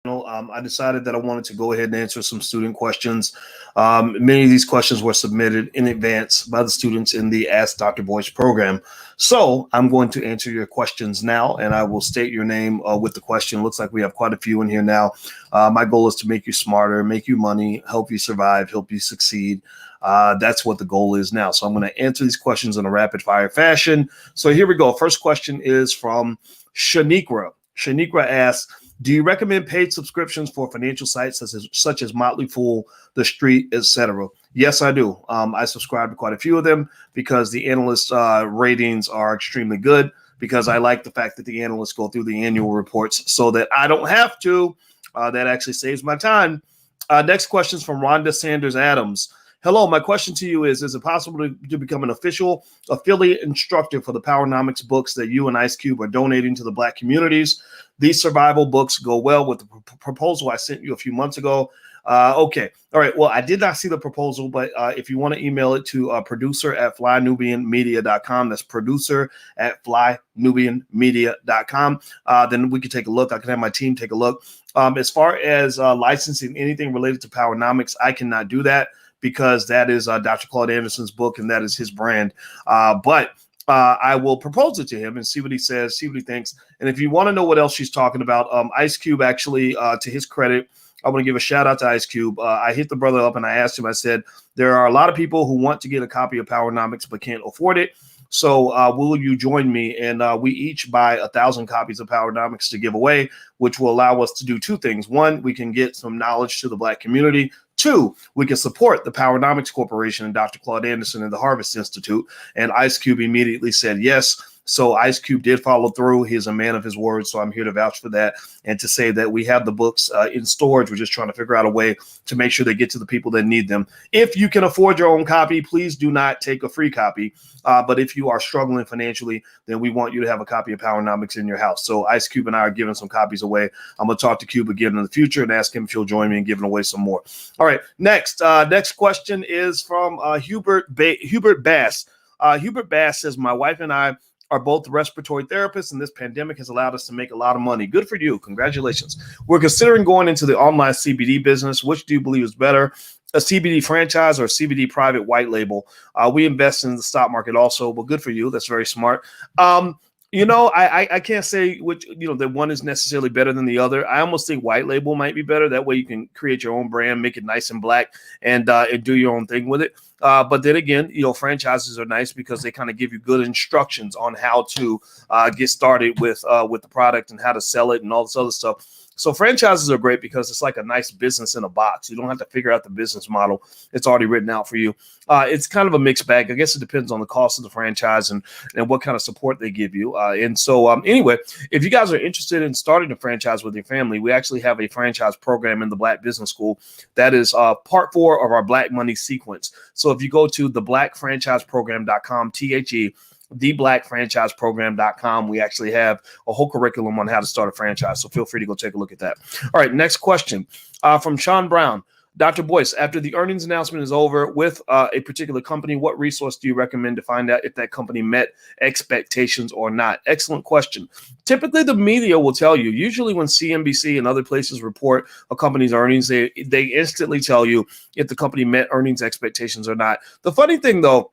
I decided that I wanted to go ahead and answer some student questions. Many of these questions were submitted in advance by the students in the Ask Dr. Boyce program. So I'm going to answer your questions now, and I will state your name with the question. Looks like we have quite a few in here now. My goal is to make you smarter, make you money, help you survive, help you succeed. That's what the goal is now. So I'm going to answer these questions in a rapid fire fashion. So here we go. First question is from Shaniqua. Shaniqua asks, do you recommend paid subscriptions for financial sites such as Motley Fool, The Street, etc.? Yes, I do. I subscribe to quite a few of them because the analyst ratings are extremely good, because I like the fact that the analysts go through the annual reports so that I don't have to. That actually saves my time. Next question is from Rhonda Sanders Adams. Hello, my question to you is it possible to become an official affiliate instructor for the Powernomics books that you and Ice Cube are donating to the Black communities? These survival books go well with the proposal I sent you a few months ago. Okay. All right. Well, I did not see the proposal, but if you want to email it to producer@flynubianmedia.com, that's producer@flynubianmedia.com, then we can take a look. I can have my team take a look. As far as licensing anything related to Powernomics, I cannot do that, because that is Dr. Claude Anderson's book and that is his brand. But I will propose it to him and see what he says, see what he thinks. And if you want to know what else she's talking about, Ice Cube actually, to his credit, I want to give a shout out to Ice Cube. I hit the brother up and I asked him, I said, there are a lot of people who want to get a copy of Powernomics but can't afford it. So will you join me? And we each buy 1,000 copies of Powernomics to give away, which will allow us to do two things. One, we can get some knowledge to the Black community. Two, we can support the Powernomics Corporation and Dr. Claude Anderson and the Harvest Institute. And Ice Cube immediately said yes. So Ice Cube did follow through. He's a man of his word, so I'm here to vouch for that and to say that we have the books in storage. We're just trying to figure out a way to make sure they get to the people that need them. If you can afford your own copy, please do not take a free copy. But if you are struggling financially, then we want you to have a copy of Powernomics in your house. So Ice Cube and I are giving some copies away. I'm going to talk to Cube again in the future and ask him if he'll join me in giving away some more. All right, next question is from Hubert Bass. Hubert Bass says, my wife and I are both respiratory therapists, and this pandemic has allowed us to make a lot of money. Good for you. Congratulations. We're considering going into the online CBD business. Which do you believe is better, a CBD franchise or a CBD private white label? We invest in the stock market also. Well, good for you. That's very smart. I can't say which, that one is necessarily better than the other. I almost think white label might be better. That way you can create your own brand, make it nice and black, and do your own thing with it. But then again, franchises are nice because they kind of give you good instructions on how to get started with the product and how to sell it and all this other stuff. So franchises are great because it's like a nice business in a box. You don't have to figure out the business model. It's already written out for you. It's kind of a mixed bag. I guess it depends on the cost of the franchise and what kind of support they give you. Anyway, if you guys are interested in starting a franchise with your family, we actually have a franchise program in the Black Business School. That is part 4 of our Black Money sequence. So if you go to theblackfranchiseprogram.com, theblackfranchiseprogram.com, we actually have a whole curriculum on how to start a franchise. So feel free to go take a look at that. All right, next question from Sean Brown. Dr. Boyce, after the earnings announcement is over with a particular company, what resource do you recommend to find out if that company met expectations or not? Excellent question. Typically, the media will tell you. Usually when CNBC and other places report a company's earnings, they instantly tell you if the company met earnings expectations or not. The funny thing, though,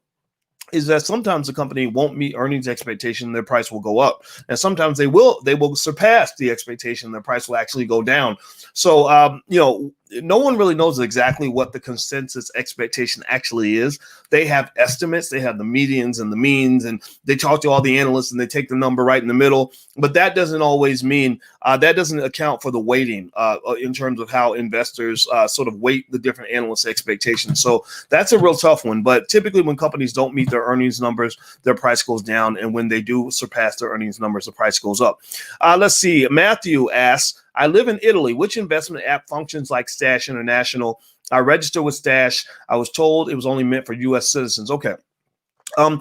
is that sometimes the company won't meet earnings expectation, their price will go up. And sometimes they will surpass the expectation, their price will actually go down. So, no one really knows exactly what the consensus expectation actually is. They have estimates, they have the medians and the means, and they talk to all the analysts and they take the number right in the middle. But that doesn't always mean, that doesn't account for the weighting in terms of how investors sort of weight the different analysts' expectations. So that's a real tough one. But typically when companies don't meet their earnings numbers, their price goes down. And when they do surpass their earnings numbers, the price goes up. Let's see. Matthew asks, I live in Italy. Which investment app functions like Stash International? I registered with Stash. I was told it was only meant for U.S. citizens. Okay. I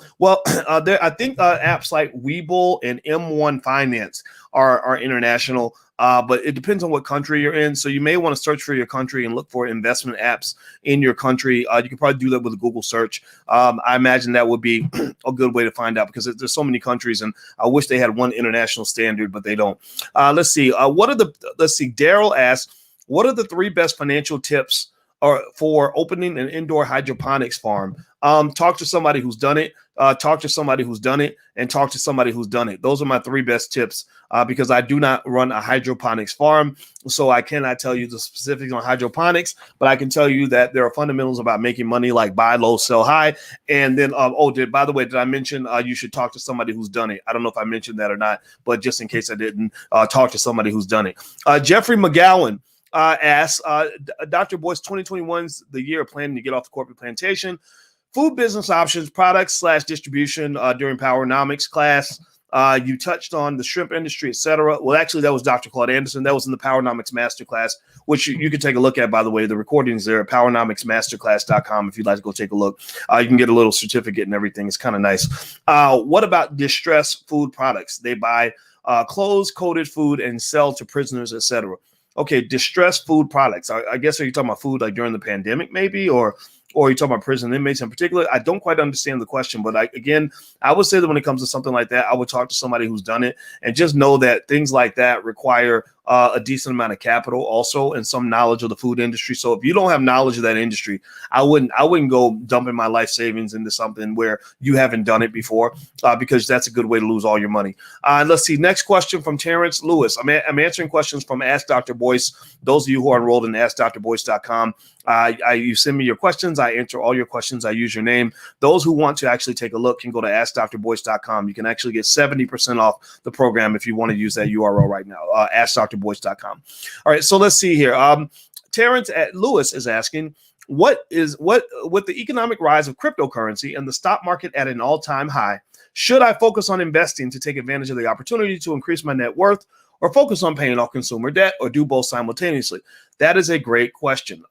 think apps like Webull and M1 Finance are international. but it depends on what country you're in. So you may want to search for your country and look for investment apps in your country. You can probably do that with a Google search. I imagine that would be a good way to find out, because there's so many countries, and I wish they had one international standard, but they don't. Let's see. Daryl asks, what are the 3 best financial tips for opening an indoor hydroponics farm? Talk to somebody who's done it. Talk to somebody who's done it, and talk to somebody who's done it. Those are my 3 best tips, because I do not run a hydroponics farm, so I cannot tell you the specifics on hydroponics, but I can tell you that there are fundamentals about making money, like buy low, sell high. And then, by the way, did I mention you should talk to somebody who's done it? I don't know if I mentioned that or not, but just in case I didn't, talk to somebody who's done it. Jeffrey McGowan asks, Dr. Boyce, 2021's the year of planning to get off the corporate plantation. Food business options, products / distribution during Powernomics class. You touched on the shrimp industry, etc. Well, actually, that was Dr. Claude Anderson. That was in the Powernomics Masterclass, which you can take a look at, by the way. The recording's there at powernomicsmasterclass.com if you'd like to go take a look. You can get a little certificate and everything. It's kind of nice. What about distressed food products? They buy clothes, coated food, and sell to prisoners, etc. Okay, distressed food products. I guess, are you talking about food like during the pandemic, maybe, or are you talking about prison inmates in particular? I don't quite understand the question, but I would say that when it comes to something like that, I would talk to somebody who's done it, and just know that things like that require a decent amount of capital also, and some knowledge of the food industry. So if you don't have knowledge of that industry, I wouldn't go dumping my life savings into something where you haven't done it before, because that's a good way to lose all your money. Let's see. Next question from Terrence Lewis. I'm answering questions from Ask Dr. Boyce. Those of you who are enrolled in AskDrBoyce.com, you send me your questions. I answer all your questions. I use your name. Those who want to actually take a look can go to AskDrBoyce.com. You can actually get 70% off the program if you want to use that URL right now. AskDrBoyce.com. All right, so let's see here. Terrence Lewis is asking, with the economic rise of cryptocurrency and the stock market at an all-time high, should I focus on investing to take advantage of the opportunity to increase my net worth, or focus on paying off consumer debt, or do both simultaneously? That is a great question.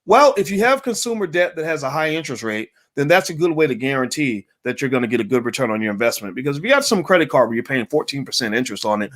Well, if you have consumer debt that has a high interest rate, then that's a good way to guarantee that you're going to get a good return on your investment. Because if you have some credit card where you're paying 14% interest on it,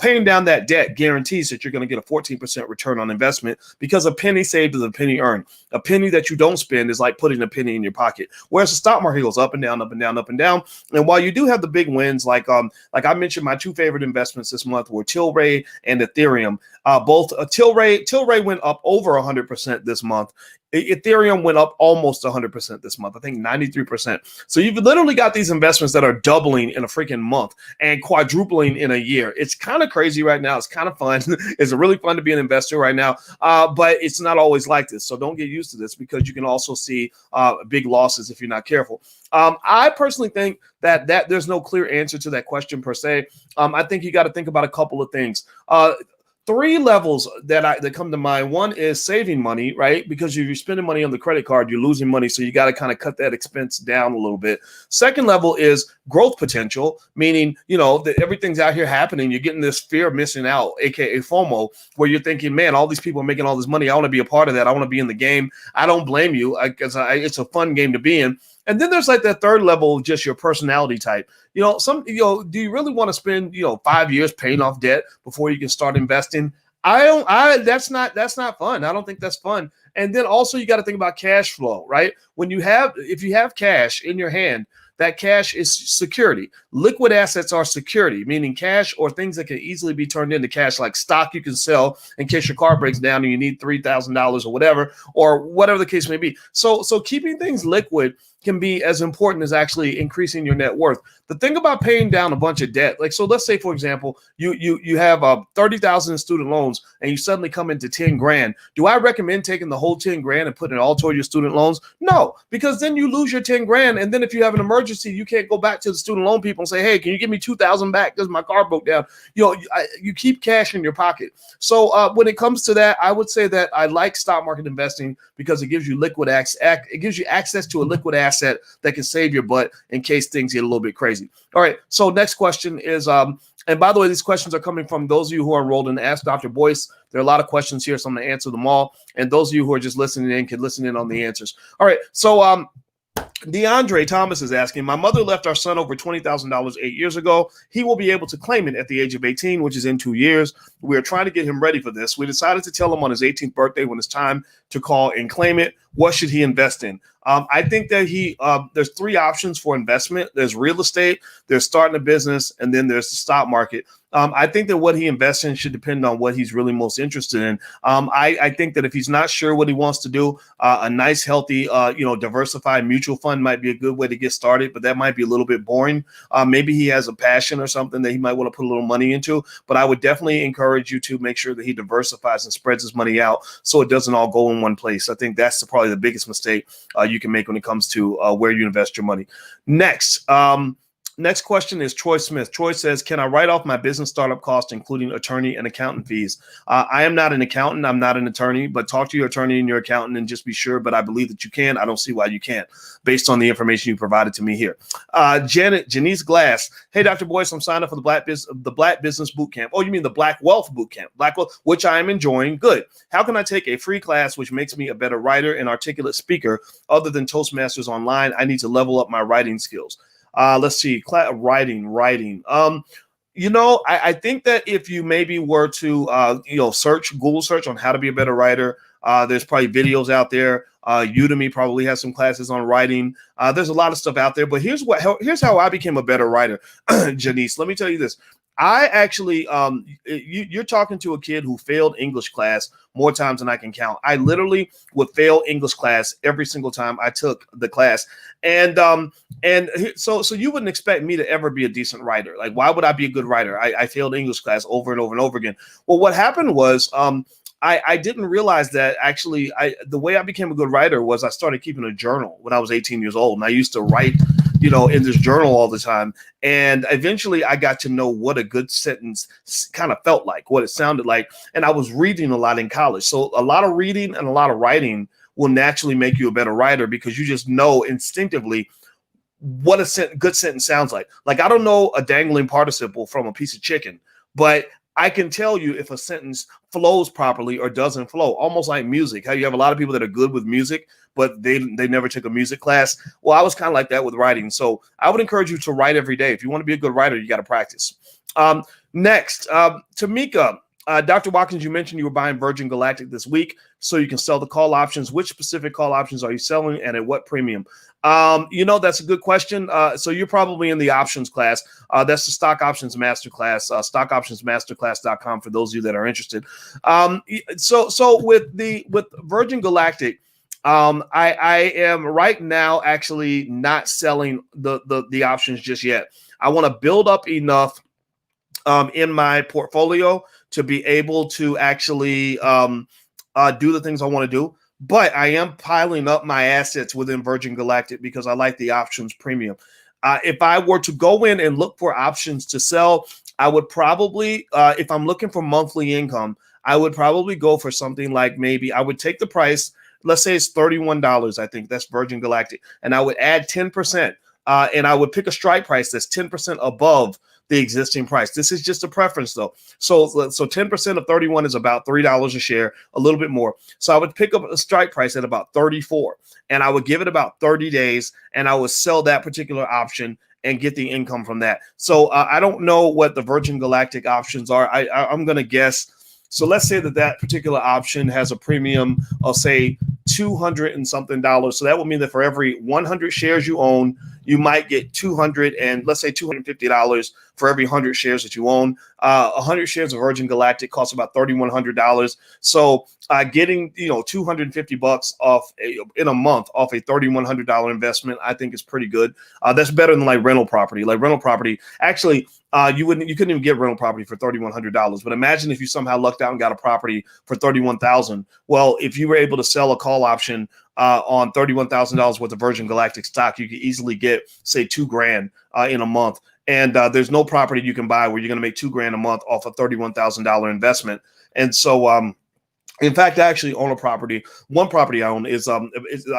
paying down that debt guarantees that you're going to get a 14% return on investment, because a penny saved is a penny earned. A penny that you don't spend is like putting a penny in your pocket. Whereas the stock market goes up and down, up and down, up and down. And while you do have the big wins, like I mentioned, my 2 favorite investments this month were Tilray and Ethereum. Both Tilray went up over 100% this month. Ethereum went up almost 100% this month. I think 93%. So you've literally got these investments that are doubling in a freaking month and quadrupling in a year. It's kind of crazy right now. It's kind of fun. It's really fun to be an investor right now, but it's not always like this. So don't get used to this, because you can also see big losses if you're not careful. I personally think that there's no clear answer to that question per se. I think you got to think about a couple of things. 3 levels that come to mind. One is saving money, right? Because if you're spending money on the credit card, you're losing money. So you got to kind of cut that expense down a little bit. Second level is growth potential, meaning, that everything's out here happening. You're getting this fear of missing out, AKA FOMO, where you're thinking, man, all these people are making all this money. I want to be a part of that. I want to be in the game. I don't blame you, because it's a fun game to be in. And then there's like that third level, just your personality type. Do you really want to spend, 5 years paying off debt before you can start investing? That's not fun. I don't think that's fun. And then also you got to think about cash flow, right? If you have cash in your hand, that cash is security. Liquid assets are security, meaning cash or things that can easily be turned into cash, like stock you can sell in case your car breaks down and you need $3,000 or whatever the case may be. So keeping things liquid can be as important as actually increasing your net worth. The thing about paying down a bunch of debt, so let's say, for example, you have $30,000 in student loans and you suddenly come into 10 grand. Do I recommend taking the whole 10 grand and putting it all toward your student loans? No, because then you lose your 10 grand. And then if you have an emergency, you can't go back to the student loan people and say, hey, can you give me 2,000 back because my car broke down? You keep cash in your pocket. So when it comes to that, I would say that I like stock market investing because it gives you liquid access. It gives you access to a liquid asset that can save your butt in case things get a little bit crazy. All right. So next question is, and by the way, these questions are coming from those of you who are enrolled in Ask Dr. Boyce. There are a lot of questions here, so I'm going to answer them all. And those of you who are just listening in can listen in on the answers. All right. So DeAndre Thomas is asking, my mother left our son over $20,000 8 years ago. He will be able to claim it at the age of 18, which is in 2 years. We are trying to get him ready for this. We decided to tell him on his 18th birthday when it's time to call and claim it. What should he invest in? I think that there's three options for investment. There's real estate, there's starting a business, and then there's the stock market. I think that what he invests in should depend on what he's really most interested in. I think that if he's not sure what he wants to do, a nice, healthy, diversified mutual fund might be a good way to get started, but that might be a little bit boring. Maybe he has a passion or something that he might want to put a little money into, but I would definitely encourage you to make sure that he diversifies and spreads his money out so it doesn't all go in one place. I think that's probably the biggest mistake you can make when it comes to where you invest your money. Next question is Troy Smith. Troy says, can I write off my business startup costs, including attorney and accountant fees? I am not an accountant. I'm not an attorney, but talk to your attorney and your accountant and just be sure. But I believe that you can. I don't see why you can't based on the information you provided to me here. Janice Glass. Hey, Dr. Boyce, I'm signed up for the Black Business Bootcamp. Oh, you mean the Black Wealth Bootcamp, Black Wealth, which I am enjoying. Good. How can I take a free class which makes me a better writer and articulate speaker other than Toastmasters online? I need to level up my writing skills. Let's see, writing. I think that if you maybe were to, Google search on how to be a better writer, there's probably videos out there. Udemy probably has some classes on writing. There's a lot of stuff out there, but here's how I became a better writer. Janice, let me tell you this. I actually, you're talking to a kid who failed English class more times than I can count. I literally would fail English class every single time I took the class. And so you wouldn't expect me to ever be a decent writer. Like, why would I be a good writer? I failed English class over and over and over again. Well, what happened was, I didn't realize that actually the way I became a good writer was I started keeping a journal when I was 18 years old. And I used to write, in this journal all the time. And eventually I got to know what a good sentence kind of felt like, what it sounded like. And I was reading a lot in college. So a lot of reading and a lot of writing will naturally make you a better writer because you just know instinctively what a good sentence sounds like. Like, I don't know a dangling participle from a piece of chicken, but I can tell you if a sentence flows properly or doesn't flow, almost like music. How you have a lot of people that are good with music, but they never took a music class. Well, I was kind of like that with writing. So I would encourage you to write every day. If you want to be a good writer, you got to practice. Next, Tamika. Dr. Watkins, you mentioned you were buying Virgin Galactic this week so you can sell the call options. Which specific call options are you selling and at what premium? That's a good question. So you're probably in the options class. That's the stock options masterclass, stockoptionsmasterclass.com for those of you that are interested. So with Virgin Galactic, I am right now actually not selling the options just yet. I want to build up enough in my portfolio to be able to actually do the things I want to do. But I am piling up my assets within Virgin Galactic because I like the options premium. If I were to go in and look for options to sell, I would probably, if I'm looking for monthly income, I would probably go for something like maybe I would take the price. Let's say it's $31. I think that's Virgin Galactic. And I would add 10%. And I would pick a strike price that's 10% above the existing price. This is just a preference though. So 10% of 31 is about $3 a share, a little bit more. So I would pick up a strike price at about 34 and I would give it about 30 days and I would sell that particular option and get the income from that. So I don't know what the Virgin Galactic options are. I'm going to guess. So let's say that particular option has a premium of say $200 and something. So that would mean that for every 100 shares you own, you might get $200 and let's say $250 for every 100 shares that you own. 100 shares of Virgin Galactic costs about $3,100. So getting $250 off in a month off a $3,100 investment, I think is pretty good. That's better than like rental property. Like rental property, actually, you couldn't even get rental property for $3,100. But imagine if you somehow lucked out and got a property for $31,000. Well, if you were able to sell a call option on $31,000 worth of Virgin Galactic stock, you could easily get say $2,000 in a month. And there's no property you can buy where you're going to make $2,000 a month off a $31,000 investment. And so In fact, I actually own a property. One property I own is I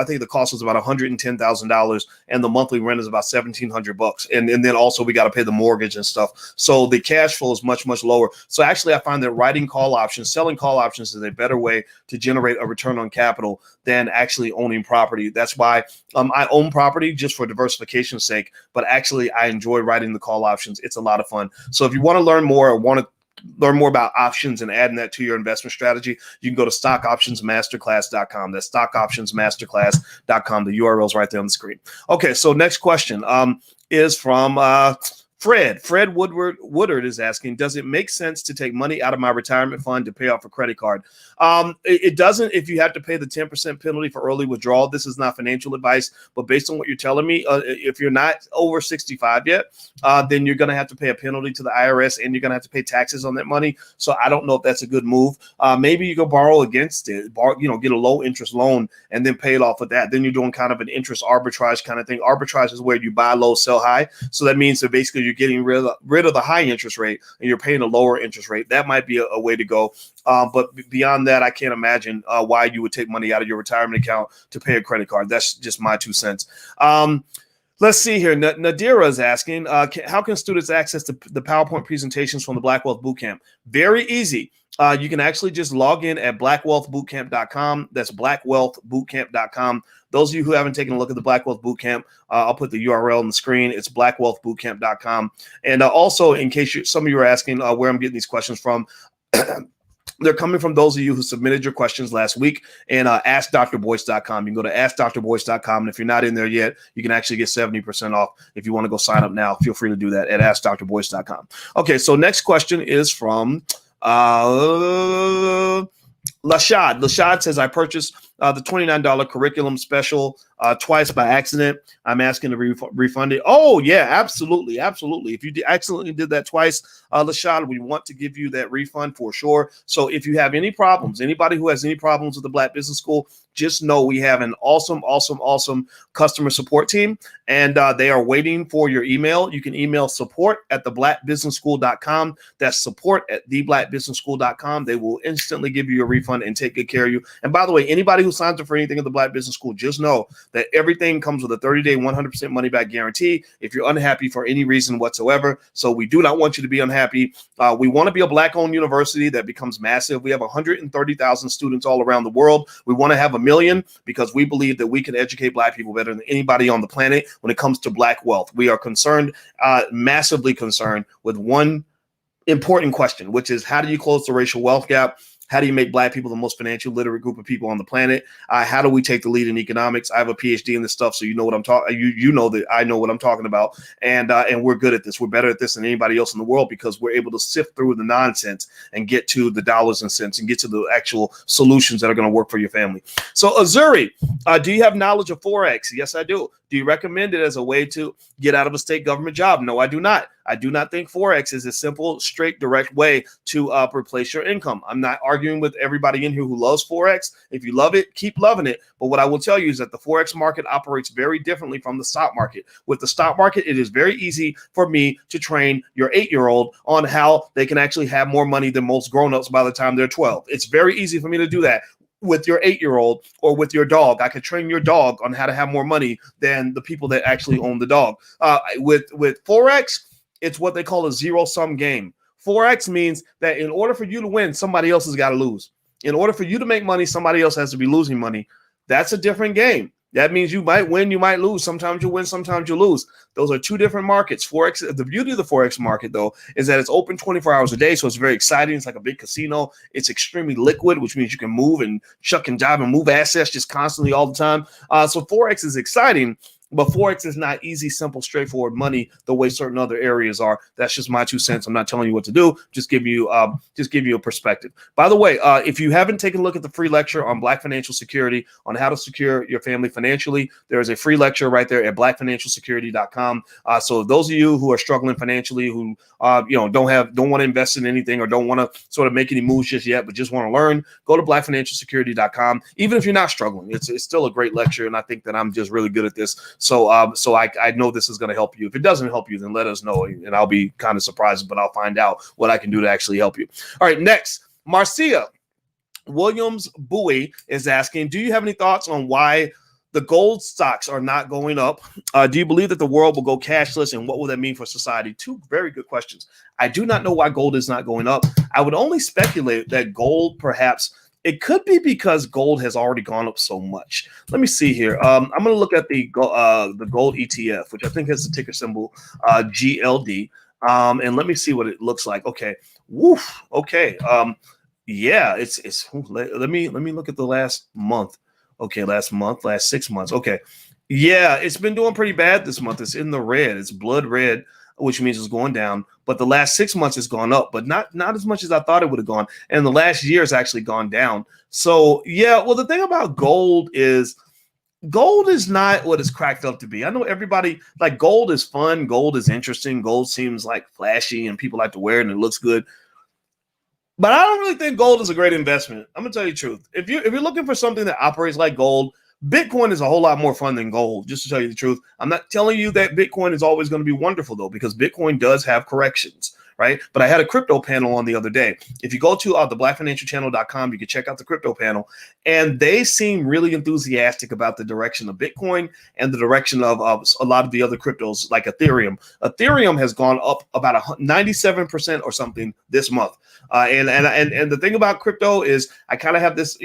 think the cost was about $110,000, and the monthly rent is about $1,700. And then also we got to pay the mortgage and stuff. So the cash flow is much lower. So actually, I find that writing call options, selling call options, is a better way to generate a return on capital than actually owning property. That's why I own property just for diversification's sake. But actually, I enjoy writing the call options. It's a lot of fun. So if you want to learn more or want to learn more about options and adding that to your investment strategy, you can go to stockoptionsmasterclass.com. That's stockoptionsmasterclass.com. The URL is right there on the screen. Okay, so next question is from Fred. Fred Woodard is asking, does it make sense to take money out of my retirement fund to pay off a credit card? It doesn't if you have to pay the 10% penalty for early withdrawal. This is not financial advice, but based on what you're telling me, if you're not over 65 yet, then you're going to have to pay a penalty to the IRS, and you're going to have to pay taxes on that money. So I don't know if that's a good move. Maybe you go borrow against it, get a low interest loan and then pay it off with that. Then you're doing kind of an interest arbitrage kind of thing. Arbitrage is where you buy low, sell high. So that means that basically you're getting rid of the high interest rate and you're paying a lower interest rate. That might be a way to go. But beyond that, I can't imagine why you would take money out of your retirement account to pay a credit card. That's just my 2 cents. Let's see here. Nadira is asking, how can students access the PowerPoint presentations from the Black Wealth Bootcamp? Very easy. You can actually just log in at blackwealthbootcamp.com. That's blackwealthbootcamp.com. Those of you who haven't taken a look at the Black Wealth Bootcamp, I'll put the URL on the screen. It's blackwealthbootcamp.com. And also, in case some of you are asking where I'm getting these questions from, they're coming from those of you who submitted your questions last week and askdrboyce.com. You can go to askdrboyce.com. And if you're not in there yet, you can actually get 70% off. If you want to go sign up now, feel free to do that at askdrboyce.com. Okay, so next question is from Lashad. Lashad says, I purchased the $29 curriculum special twice by accident. I'm asking to refund it. Oh, yeah, absolutely. Absolutely. If you accidentally did that twice, Lashad, we want to give you that refund for sure. So if you have any problems, anybody who has any problems with the Black Business School, just know we have an awesome customer support team, and they are waiting for your email. You can email support@theblackbusinessschool.com. That's support@theblackbusinessschool.com. They will instantly give you a refund and take good care of you. And by the way, anybody who signs up for anything at the Black Business School, just know that everything comes with a 30-day, 100% money back guarantee if you're unhappy for any reason whatsoever. So we do not want you to be unhappy. We want to be a Black-owned university that becomes massive. We have 130,000 students all around the world. We want to have 1 million because we believe that we can educate Black people better than anybody on the planet when it comes to Black wealth. We are concerned, massively concerned, with one important question, which is how do you close the racial wealth gap? How do you make Black people the most financially literate group of people on the planet? How do we take the lead in economics? I have a PhD in this stuff, so you know what I'm talking. You know that I know what I'm talking about, and we're good at this. We're better at this than anybody else in the world because we're able to sift through the nonsense and get to the dollars and cents and get to the actual solutions that are going to work for your family. So, Azuri, do you have knowledge of Forex? Yes, I do. Do you recommend it as a way to get out of a state government job? No, I do not. I do not think Forex is a simple, straight, direct way to replace your income. I'm not arguing with everybody in here who loves Forex. If you love it, keep loving it. But what I will tell you is that the Forex market operates very differently from the stock market. With the stock market, it is very easy for me to train your 8-year-old on how they can actually have more money than most grown-ups by the time they're 12. It's very easy for me to do that. With your 8-year-old or with your dog, I could train your dog on how to have more money than the people that actually own the dog. With Forex, it's what they call a zero-sum game. Forex means that in order for you to win, somebody else has got to lose. In order for you to make money, somebody else has to be losing money. That's a different game. That means you might win, you might lose. Sometimes you win, sometimes you lose. Those are two different markets. Forex, the beauty of the Forex market, though, is that it's open 24 hours a day, so it's very exciting. It's like a big casino. It's extremely liquid, which means you can move and chuck and jive and move assets just constantly all the time. So Forex is exciting, but Forex is not easy, simple, straightforward money the way certain other areas are. That's just my 2 cents. I'm not telling you what to do. Just give you a perspective. By the way, if you haven't taken a look at the free lecture on Black financial security, on how to secure your family financially, there is a free lecture right there at blackfinancialsecurity.com. So those of you who are struggling financially, who don't want to invest in anything or don't want to sort of make any moves just yet, but just want to learn, go to blackfinancialsecurity.com. Even if you're not struggling, it's still a great lecture, and I think that I'm just really good at this. So I know this is going to help you. If it doesn't help you, then let us know, and I'll be kind of surprised, but I'll find out what I can do to actually help you. All right, next, Marcia. Williams Bowie is asking, do you have any thoughts on why the gold stocks are not going up? Do you believe that the world will go cashless, and what will that mean for society? Two very good questions. I do not know why gold is not going up. I would only speculate that gold, perhaps, it could be because gold has already gone up so much. Let me see here. I'm going to look at the gold ETF, which I think has the ticker symbol GLD. And let me see what it looks like. Okay. Woof. Okay. Yeah, it's let me look at the last month. Okay, last 6 months. Okay. Yeah, it's been doing pretty bad this month. It's in the red. It's blood red, which means it's going down. But the last 6 months it's gone up, but not as much as I thought it would have gone. And the last year has actually gone down. So yeah, well, the thing about gold is not what it's cracked up to be. I know everybody like gold is fun, gold is interesting, gold seems like flashy and people like to wear it and it looks good. But I don't really think gold is a great investment. I'm gonna tell you the truth. If you're looking for something that operates like gold, Bitcoin is a whole lot more fun than gold, just to tell you the truth. I'm not telling you that Bitcoin is always going to be wonderful, though, because Bitcoin does have corrections, right? But I had a crypto panel on the other day. If you go to theblackfinancialchannel.com, you can check out the crypto panel, and they seem really enthusiastic about the direction of Bitcoin and the direction of a lot of the other cryptos, like Ethereum. Ethereum has gone up about 97% or something this month. And the thing about crypto is I kind of have this,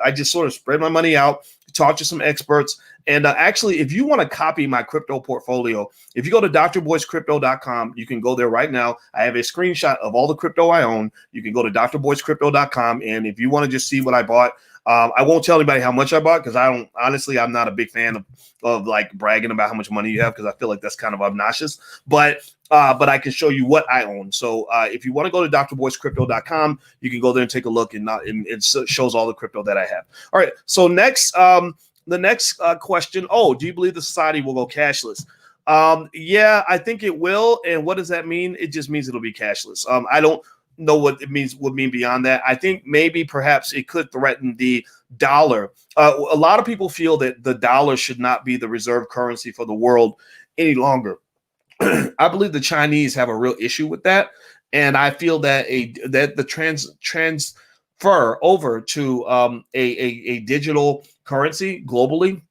I just sort of spread my money out, talk to some experts. And actually, if you want to copy my crypto portfolio, if you go to drboycecrypto.com, you can go there right now. I have a screenshot of all the crypto I own. You can go to drboycecrypto.com. And if you want to just see what I bought, I won't tell anybody how much I bought because I'm not a big fan of like bragging about how much money you have because I feel like that's kind of obnoxious. But I can show you what I own. So if you want to go to drboycecrypto.com, you can go there and take a look, and it shows all the crypto that I have. All right. So next, the next question. Oh, do you believe the society will go cashless? Yeah, I think it will. And what does that mean? It just means it'll be cashless. I don't know what it would mean beyond that. I think maybe perhaps it could threaten the dollar. A lot of people feel that the dollar should not be the reserve currency for the world any longer. I believe the Chinese have a real issue with that, and I feel that the transfer over to a digital currency globally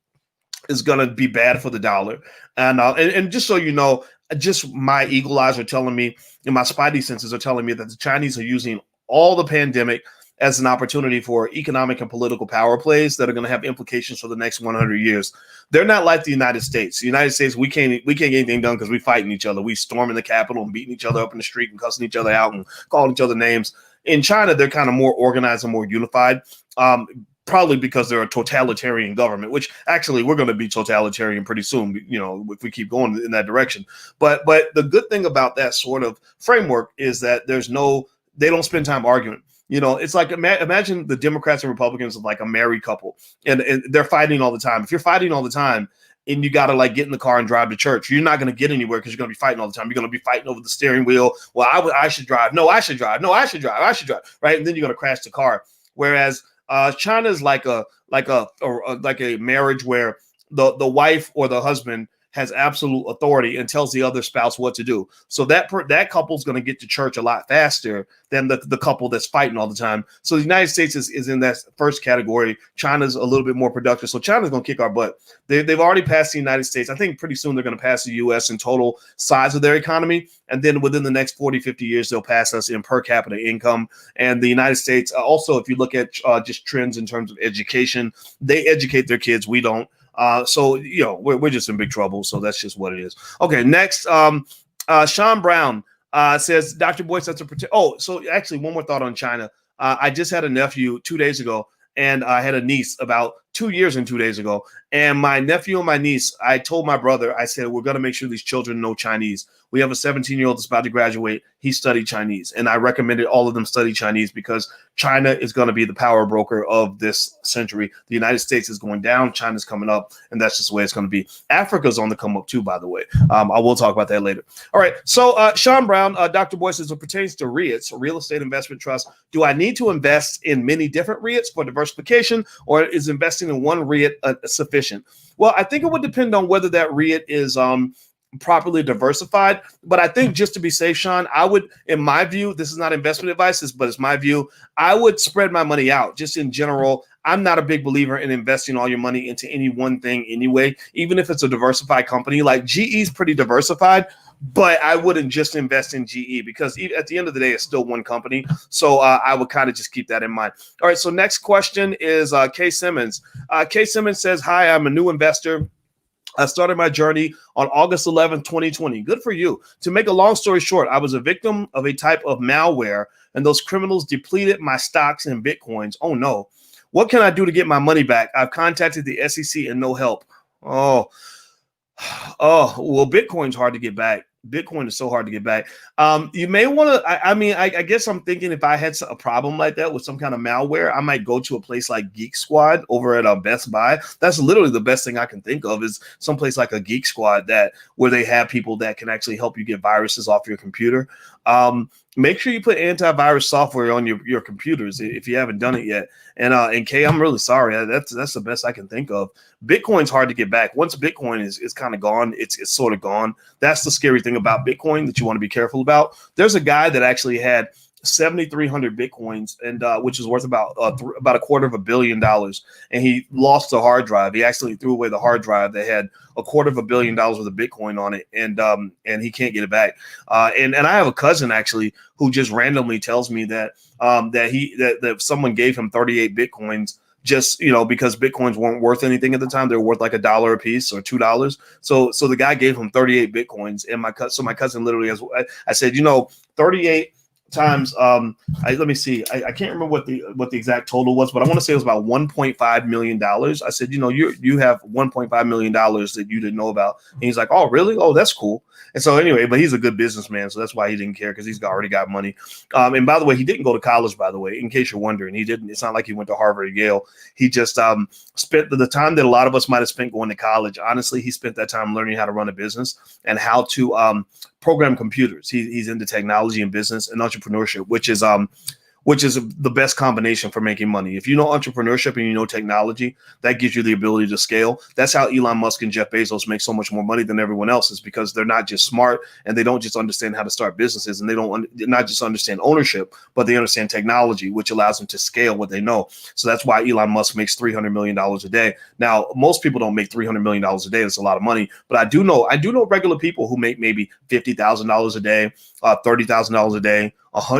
is going to be bad for the dollar. And just so you know, just my eagle eyes are telling me, and my spidey senses are telling me that the Chinese are using all the pandemic as an opportunity for economic and political power plays that are going to have implications for the next 100 years. They're not like the United States. The United States, we can't get anything done because we fighting each other. We storming the Capitol and beating each other up in the street and cussing each other out and calling each other names. In China, they're kind of more organized and more unified. Probably because they're a totalitarian government, which actually we're going to be totalitarian pretty soon, if we keep going in that direction. But the good thing about that sort of framework is that they don't spend time arguing. It's like imagine the Democrats and Republicans are like a married couple, and they're fighting all the time. If you're fighting all the time and you got to like get in the car and drive to church, you're not going to get anywhere because you're going to be fighting all the time. You're going to be fighting over the steering wheel. Well, I should drive. No, I should drive. No, I should drive. I should drive. Right. And then you're going to crash the car. Whereas China is like a marriage where the wife or the husband has absolute authority and tells the other spouse what to do. So that couple's going to get to church a lot faster than the couple that's fighting all the time. So the United States is in that first category. China's a little bit more productive. So China's going to kick our butt. They've already passed the United States. I think pretty soon they're going to pass the U.S. in total size of their economy. And then within the next 40, 50 years, they'll pass us in per capita income. And the United States, also, if you look at just trends in terms of education, they educate their kids. We don't. So we're just in big trouble. So that's just what it is. Okay, next, Sean Brown says, Dr. Boyce, so actually one more thought on China. I just had a nephew 2 days ago, and I had a niece about 2 years and 2 days ago. And my nephew and my niece, I told my brother, I said, we're going to make sure these children know Chinese. We have a 17-year-old that's about to graduate. He studied Chinese, and I recommended all of them study Chinese because China is going to be the power broker of this century. The United States is going down. China's coming up, and that's just the way it's going to be. Africa's on the come up too, by the way. I will talk about that later. All right. So Sean Brown, Dr. Boyce, as it pertains to REITs, real estate investment trust, do I need to invest in many different REITs for diversification, or is investing in one REIT sufficient? Well, I think it would depend on whether that REIT is properly diversified. But I think just to be safe, Sean, I would, in my view, this is not investment advice, but it's my view, I would spread my money out just in general. I'm not a big believer in investing all your money into any one thing anyway, even if it's a diversified company. Like GE is pretty diversified, but I wouldn't just invest in GE because at the end of the day, it's still one company. So I would kind of just keep that in mind. All right, so next question is Kay Simmons. Kay Simmons says, hi, I'm a new investor. I started my journey on August 11th, 2020. Good for you. To make a long story short, I was a victim of a type of malware, and those criminals depleted my stocks and Bitcoins. Oh, no. What can I do to get my money back? I've contacted the SEC and no help. Oh, well, Bitcoin's hard to get back. Bitcoin is so hard to get back. You may want to, I guess I'm thinking if I had a problem like that with some kind of malware, I might go to a place like Geek Squad over at Best Buy. That's literally the best thing I can think of is someplace like a Geek Squad where they have people that can actually help you get viruses off your computer. Make sure you put antivirus software on your computers if you haven't done it yet. And Kay, I'm really sorry. That's the best I can think of. Bitcoin's hard to get back. Once Bitcoin is kind of gone, it's sort of gone. That's the scary thing about Bitcoin that you want to be careful about. There's a guy that actually had 7,300 Bitcoins, and which is worth about $250 million. And he lost the hard drive. He actually threw away the hard drive that had $250 million worth of Bitcoin on it, and he can't get it back. And I have a cousin actually who just randomly tells me that someone gave him 38 Bitcoins just because Bitcoins weren't worth anything at the time. They were worth like $1 a piece or $2. So the guy gave him 38 Bitcoins, and my cousin literally has. I said, 38 times let me see, I can't remember what the exact total was, but I want to say it was about $1.5 million. I said, you have $1.5 million that you didn't know about. And he's like, oh really? Oh, that's cool. And so anyway, but he's a good businessman, so that's why he didn't care, because he's already got money. And by the way, he didn't go to college, by the way, in case you're wondering. He didn't. It's not like he went to Harvard or Yale. He just spent the time that a lot of us might have spent going to college. Honestly, he spent that time learning how to run a business and how to program computers. He's into technology and business and entrepreneurship, which is the best combination for making money. If you know entrepreneurship and you know technology, that gives you the ability to scale. That's how Elon Musk and Jeff Bezos make so much more money than everyone else, is because they're not just smart and they don't just understand how to start businesses, and they don't not just understand ownership, but they understand technology, which allows them to scale what they know. So that's why Elon Musk makes $300 million a day. Now, most people don't make $300 million a day. That's a lot of money, but I do know regular people who make maybe $50,000 a day, $30,000 a day,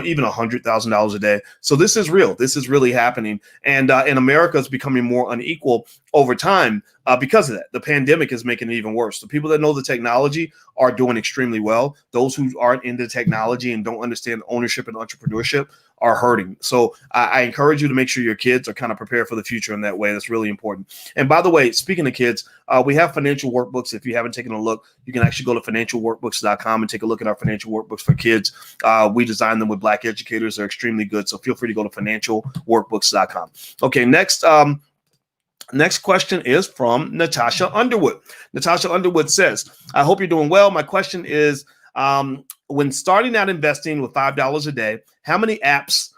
even $100,000 a day. So this is real. This is really happening. And America is becoming more unequal over time because of that. The pandemic is making it even worse. The people that know the technology are doing extremely well. Those who aren't into technology and don't understand ownership and entrepreneurship are hurting. So I encourage you to make sure your kids are kind of prepared for the future in that way. That's really important. And by the way, speaking of kids, we have financial workbooks. If you haven't taken a look, you can actually go to financialworkbooks.com and take a look at our financial workbooks for kids. We designed them with Black educators. They're extremely good. So feel free to go to financialworkbooks.com. Okay, next question is from Natasha Underwood. Natasha Underwood says, I hope you're doing well. My question is, when starting out investing with $5 a day, how many apps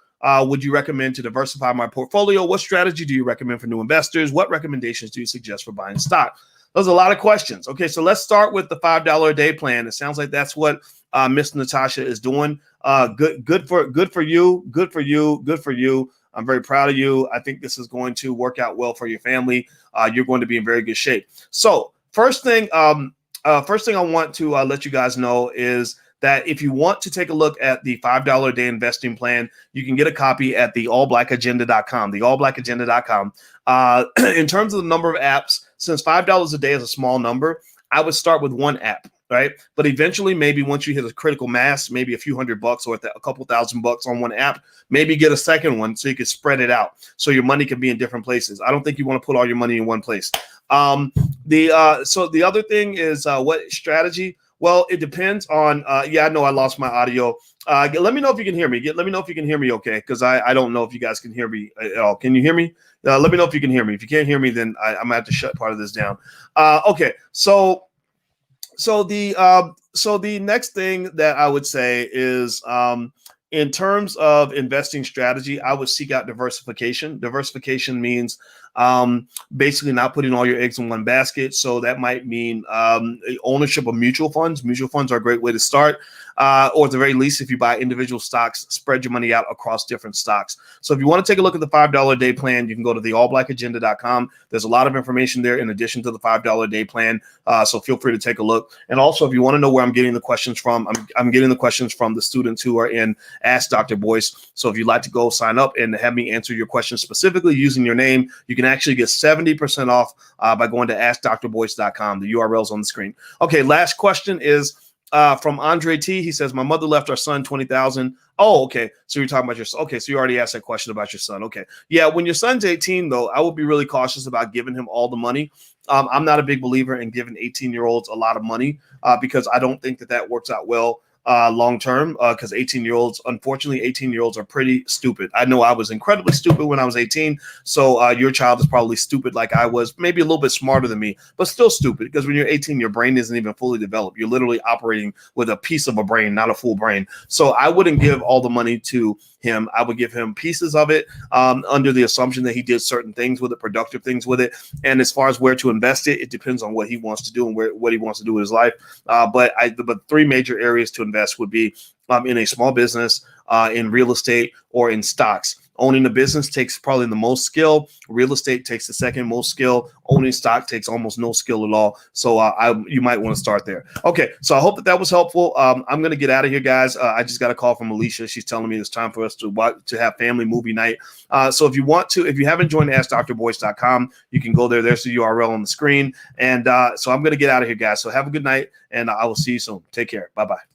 would you recommend to diversify my portfolio? What strategy do you recommend for new investors? What recommendations do you suggest for buying stock? Those are a lot of questions. Okay, so let's start with the $5 a day plan. It sounds like that's what Miss Natasha is doing. Good for you. I'm very proud of you. I think this is going to work out well for your family. You're going to be in very good shape. So first thing I want to let you guys know is that if you want to take a look at the $5 a day investing plan, you can get a copy at the allblackagenda.com, theallblackagenda.com. In terms of the number of apps, since $5 a day is a small number, I would start with one app, right? But eventually, maybe once you hit a critical mass, maybe a few $100 or a couple $1,000 on one app, maybe get a second one so you can spread it out so your money can be in different places. I don't think you want to put all your money in one place. So the other thing is what strategy? Well, it depends on, I know I lost my audio. Let me know if you can hear me. Let me know if you can hear me okay, because I don't know if you guys can hear me at all. Can you hear me? Let me know if you can hear me. If you can't hear me, then I'm going to have to shut part of this down. Okay, so the next thing that I would say is In terms of investing strategy, I would seek out diversification. Diversification means basically not putting all your eggs in one basket. So that might mean ownership of mutual funds. Mutual funds are a great way to start. Or at the very least, if you buy individual stocks, spread your money out across different stocks. So if you want to take a look at the $5 a day plan, you can go to theallblackagenda.com. There's a lot of information there in addition to the $5 a day plan. So feel free to take a look. And also, if you want to know where I'm getting the questions from, I'm getting the questions from the students who are in Ask Dr. Boyce. So if you'd like to go sign up and have me answer your questions specifically using your name, you can actually get 70% off by going to askdrboyce.com. The URL's on the screen. Okay, last question is from Andre T. He says, my mother left our son $20,000. Oh, okay. So you're talking about your son. Okay, so you already asked that question about your son. Okay. Yeah, when your son's 18, though, I would be really cautious about giving him all the money. I'm not a big believer in giving 18-year-olds a lot of money because I don't think that works out well long term, because 18-year-olds, unfortunately, 18-year-olds are pretty stupid. I know I was incredibly stupid when I was 18. So your child is probably stupid like I was, maybe a little bit smarter than me, but still stupid, because when you're 18, your brain isn't even fully developed. You're literally operating with a piece of a brain, not a full brain. So I wouldn't give all the money to him. I would give him pieces of it under the assumption that he did certain things with it, productive things with it. And as far as where to invest it, it depends on what he wants to do and what he wants to do with his life. But three major areas to invest would be in a small business, in real estate, or in stocks. Owning a business takes probably the most skill. Real estate takes the second most skill. Owning stock takes almost no skill at all. So you might want to start there. Okay, so I hope that was helpful. I'm going to get out of here, guys. I just got a call from Alicia. She's telling me it's time for us to have family movie night. So if you haven't joined AskDrBoyce.com, you can go there. There's the URL on the screen. And so I'm going to get out of here, guys. So have a good night, and I will see you soon. Take care. Bye-bye.